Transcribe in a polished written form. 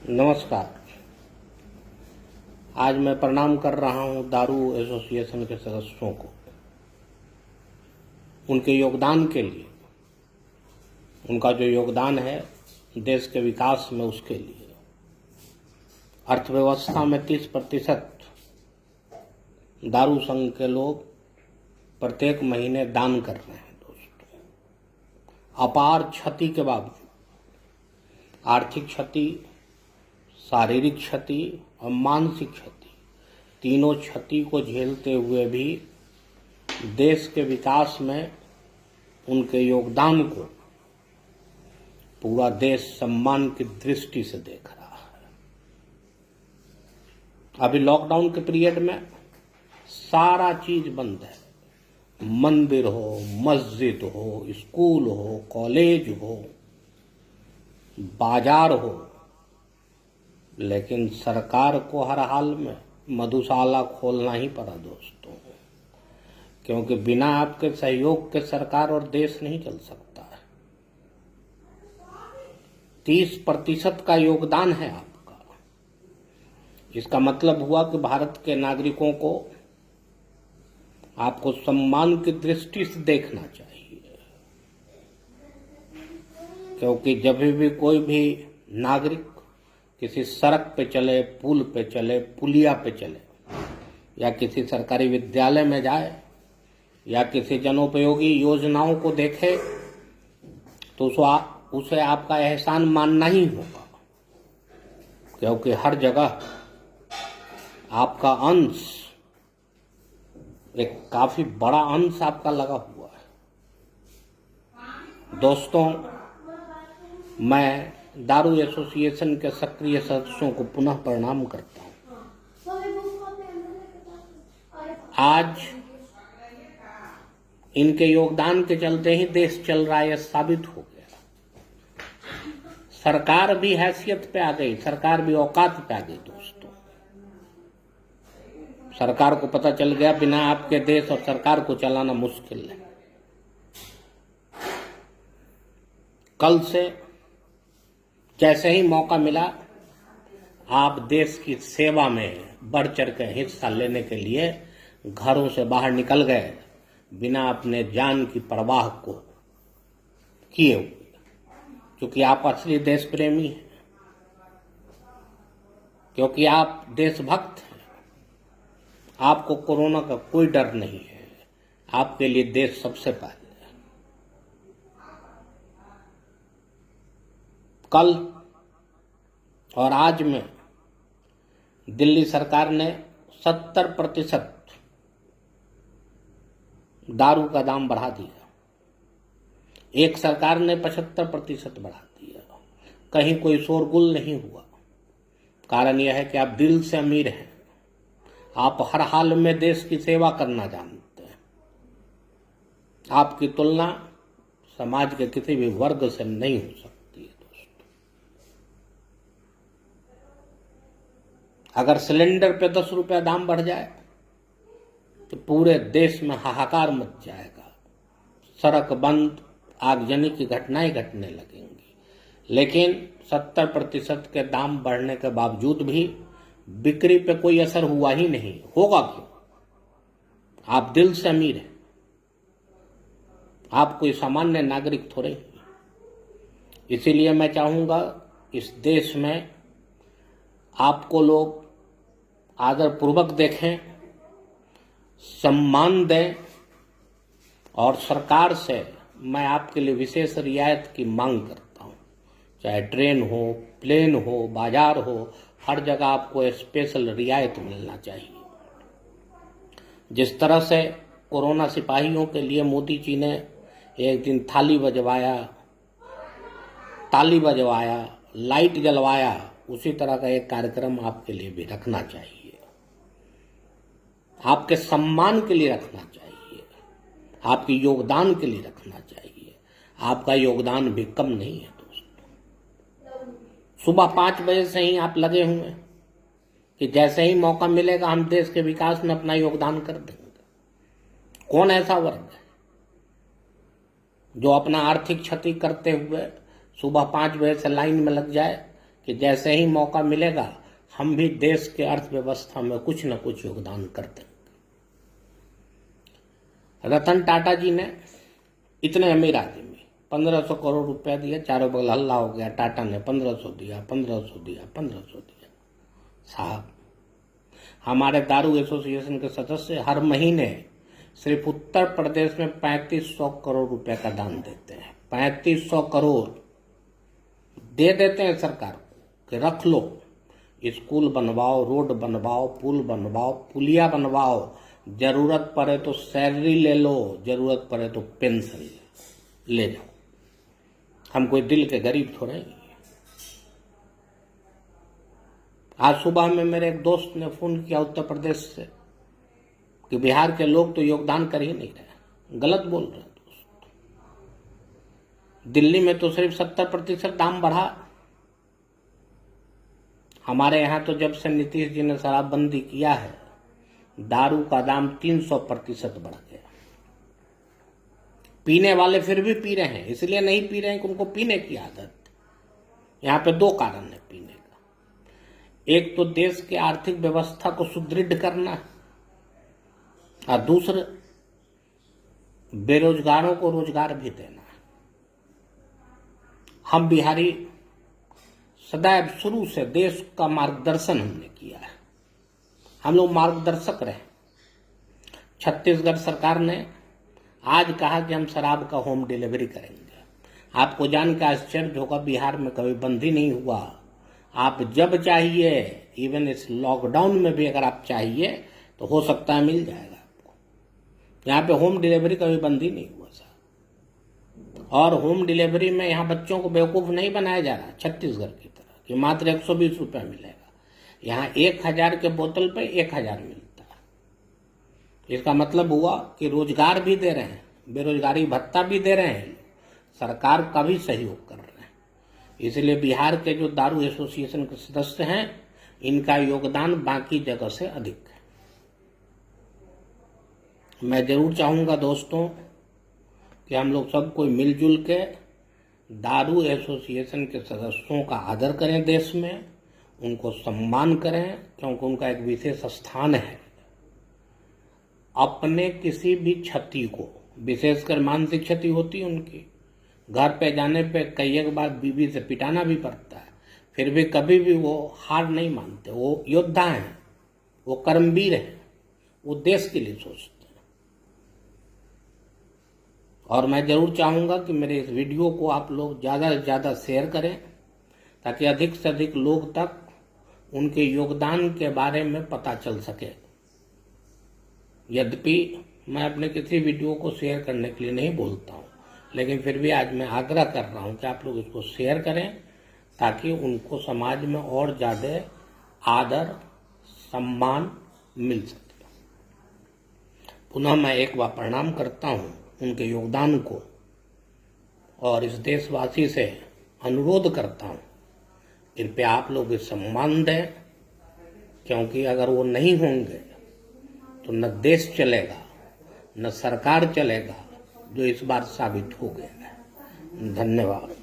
नमस्कार। आज मैं प्रणाम कर रहा हूं दारू एसोसिएशन के सदस्यों को, उनके योगदान के लिए। उनका जो योगदान है देश के विकास में, उसके लिए। अर्थव्यवस्था में 30% दारू संघ के लोग प्रत्येक महीने दान कर रहे हैं दोस्तों। अपार क्षति के बावजूद, आर्थिक क्षति, शारीरिक क्षति और मानसिक क्षति, तीनों क्षति को झेलते हुए भी देश के विकास में उनके योगदान को पूरा देश सम्मान की दृष्टि से देख रहा है। अभी लॉकडाउन के पीरियड में सारा चीज बंद है। मंदिर हो, मस्जिद हो, स्कूल हो, कॉलेज हो, बाजार हो, लेकिन सरकार को हर हाल में मधुशाला खोलना ही पड़ा दोस्तों, क्योंकि बिना आपके सहयोग के सरकार और देश नहीं चल सकता है। 30% का योगदान है आपका। इसका मतलब हुआ कि भारत के नागरिकों को आपको सम्मान की दृष्टि से देखना चाहिए, क्योंकि जब भी कोई भी नागरिक किसी सड़क पे चले, पुल पे चले, पुलिया पे चले, या किसी सरकारी विद्यालय में जाए, या किसी जनोपयोगी योजनाओं को देखे, तो उसे आपका एहसान मानना ही होगा, क्योंकि हर जगह आपका अंश, एक काफी बड़ा अंश आपका लगा हुआ है। दोस्तों, मैं दारू एसोसिएशन के सक्रिय सदस्यों को पुनः प्रणाम करता हूं। आज इनके योगदान के चलते ही देश चल रहा है, यह साबित हो गया। सरकार भी हैसियत पे आ गई, सरकार भी औकात पे आ गई दोस्तों। सरकार को पता चल गया बिना आपके देश और सरकार को चलाना मुश्किल है। कल से जैसे ही मौका मिला, आप देश की सेवा में बढ़ चढ़ कर हिस्सा लेने के लिए घरों से बाहर निकल गए, बिना अपने जान की परवाह को किए हुए, क्योंकि आप असली देश प्रेमी हैं, क्योंकि आप देशभक्त हैं। आपको कोरोना का कोई डर नहीं है। आपके लिए देश सबसे पहले। कल और आज में दिल्ली सरकार ने 70% दारू का दाम बढ़ा दिया। एक सरकार ने 75% बढ़ा दिया। कहीं कोई शोरगुल नहीं हुआ। कारण यह है कि आप दिल से अमीर हैं। आप हर हाल में देश की सेवा करना जानते हैं। आपकी तुलना समाज के किसी भी वर्ग से नहीं हो सकती। अगर सिलेंडर पे 10 रुपया दाम बढ़ जाए तो पूरे देश में हाहाकार मच जाएगा। सड़क बंद, आगजनी की घटनाएं घटने लगेंगी। लेकिन 70% के दाम बढ़ने के बावजूद भी बिक्री पे कोई असर हुआ ही नहीं। होगा क्यों? आप दिल से अमीर हैं। आप कोई सामान्य नागरिक थोड़े ही। इसीलिए मैं चाहूंगा इस देश में आपको लोग आदरपूर्वक देखें, सम्मान दें, और सरकार से मैं आपके लिए विशेष रियायत की मांग करता हूं। चाहे ट्रेन हो, प्लेन हो, बाजार हो, हर जगह आपको स्पेशल रियायत मिलना चाहिए। जिस तरह से कोरोना सिपाहियों के लिए मोदी जी ने एक दिन ताली बजवाया, लाइट जलवाया, उसी तरह का एक कार्यक्रम आपके लिए भी रखना चाहिए। आपके सम्मान के लिए रखना चाहिए, आपके योगदान के लिए रखना चाहिए। आपका योगदान भी कम नहीं है दोस्तों। सुबह 5 बजे से ही आप लगे हुए हैं कि जैसे ही मौका मिलेगा हम देश के विकास में अपना योगदान कर देंगे। कौन ऐसा वर्ग है जो अपना आर्थिक क्षति करते हुए सुबह 5 बजे से लाइन में लग जाए कि जैसे ही मौका मिलेगा हम भी देश के अर्थव्यवस्था में कुछ न कुछ योगदान कर देंगे। रतन टाटा जी ने इतने अमीर आदमी 1500 करोड़ रुपया दिया, चारों बगल हल्ला हो गया, टाटा ने 1500 दिया, 1500 दिया, 1500 दिया। साहब, हमारे दारू एसोसिएशन के सदस्य हर महीने सिर्फ उत्तर प्रदेश में 3500 करोड़ रुपए का दान देते हैं। 3500 करोड़ दे देते हैं सरकार को कि रख लो, स्कूल बनवाओ, रोड बनवाओ, पुल बनवाओ, पुलिया बनवाओ, जरूरत पड़े तो सैलरी ले लो, जरूरत पड़े तो पेंशन ले जाओ। हम कोई दिल के गरीब थोड़े हैं। आज सुबह में मेरे एक दोस्त ने फोन किया उत्तर प्रदेश से कि बिहार के लोग तो योगदान कर ही नहीं रहे। गलत बोल रहे हैं दोस्त। दिल्ली में तो सिर्फ 70% दाम बढ़ा। हमारे यहां तो जब से नीतीश जी ने शराबबंदी किया है, दारू का दाम 300% बढ़ गया। पीने वाले फिर भी पी रहे हैं, इसलिए नहीं पी रहे हैं कि उनको पीने की आदत। यहां पे दो कारण है पीने का। एक तो देश की आर्थिक व्यवस्था को सुदृढ़ करना, और दूसरे बेरोजगारों को रोजगार भी देना। हम बिहारी सदैव शुरू से देश का मार्गदर्शन हमने किया है। हम लोग मार्गदर्शक रहे। छत्तीसगढ़ सरकार ने आज कहा कि हम शराब का होम डिलीवरी करेंगे। आपको जान के आश्चर्य होगा, बिहार में कभी बंद ही नहीं हुआ। आप जब चाहिए, इवन इस लॉकडाउन में भी अगर आप चाहिए तो हो सकता है मिल जाएगा आपको। यहाँ पे होम डिलीवरी कभी बंद ही नहीं हुआ साहब। और होम डिलीवरी में यहाँ बच्चों को बेवकूफ़ नहीं बनाया जा रहा छत्तीसगढ़ की तरह कि मात्र 120 रुपये मिलेगा। यहाँ 1000 के बोतल पे 1000 मिलता है। इसका मतलब हुआ कि रोजगार भी दे रहे हैं, बेरोजगारी भत्ता भी दे रहे हैं, सरकार का भी सहयोग कर रहे हैं। इसलिए बिहार के जो दारू एसोसिएशन के सदस्य हैं, इनका योगदान बाकी जगह से अधिक है। मैं जरूर चाहूंगा दोस्तों कि हम लोग सब कोई मिलजुल के दारू एसोसिएशन के सदस्यों का आदर करें, देश में उनको सम्मान करें, क्योंकि उनका एक विशेष स्थान है। अपने किसी भी क्षति को, विशेषकर मानसिक क्षति होती है उनकी, घर पे जाने पे कई एक बार बीवी से पिटाना भी पड़ता है, फिर भी कभी भी वो हार नहीं मानते। वो योद्धा हैं, वो कर्मवीर हैं, वो देश के लिए सोचते हैं। और मैं जरूर चाहूंगा कि मेरे इस वीडियो को आप लोग ज़्यादा से ज़्यादा शेयर करें, ताकि अधिक से अधिक लोग तक उनके योगदान के बारे में पता चल सके। यद्यपि मैं अपने किसी वीडियो को शेयर करने के लिए नहीं बोलता हूँ, लेकिन फिर भी आज मैं आग्रह कर रहा हूँ कि आप लोग इसको शेयर करें, ताकि उनको समाज में और ज़्यादा आदर सम्मान मिल सके। पुनः मैं एक बार प्रणाम करता हूँ उनके योगदान को, और इस देशवासी से अनुरोध करता हूँ, कृपया आप लोग इस सम्मान दें, क्योंकि अगर वो नहीं होंगे तो न देश चलेगा, न सरकार चलेगा, जो इस बार साबित हो गया है। धन्यवाद।